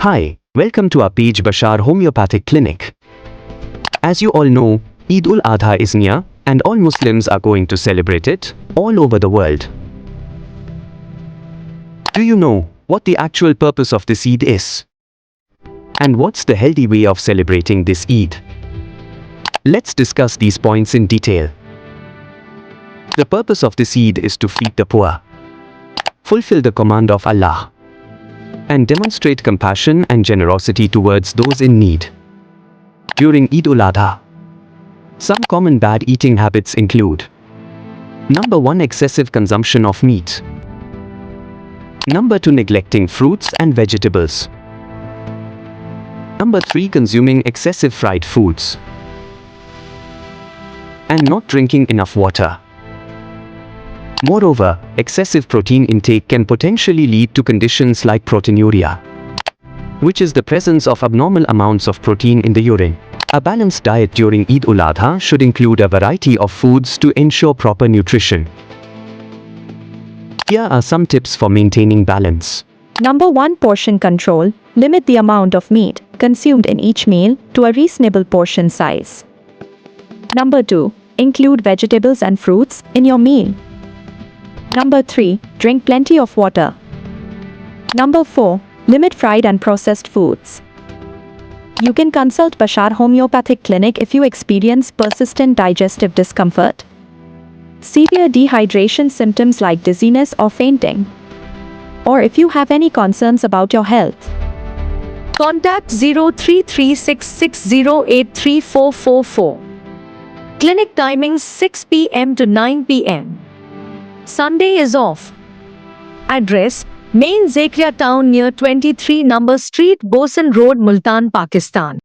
Hi, welcome to our page Bashar Homeopathic Clinic. As you all know, Eid Ul Adha is near and all Muslims are going to celebrate it all over the world. Do you know what the actual purpose of this Eid is? And what's the healthy way of celebrating this Eid? Let's discuss these points in detail. The purpose of this Eid is to feed the poor, fulfill the command of Allah, and demonstrate compassion and generosity towards those in need. During Eid Ul Adha, some common bad eating habits include: Number 1. Excessive consumption of meat. Number 2. Neglecting fruits and vegetables. Number 3. Consuming excessive fried foods and not drinking enough water. Moreover, excessive protein intake can potentially lead to conditions like proteinuria, which is the presence of abnormal amounts of protein in the urine. A balanced diet during Eid Ul Adha should include a variety of foods to ensure proper nutrition. Here are some tips for maintaining balance. Number 1. Portion control. Limit the amount of meat consumed in each meal to a reasonable portion size. Number 2. Include vegetables and fruits in your meal. Number 3. Drink plenty of water. Number 4. Limit fried and processed foods. You can consult Bashar Homeopathic Clinic if you experience persistent digestive discomfort, severe dehydration symptoms like dizziness or fainting, or if you have any concerns about your health. Contact 033660834444. Clinic timings 6 p.m. to 9 p.m. Sunday is off. Address: Main Zakria town near 23 number Street, Bosan Road, Multan, Pakistan.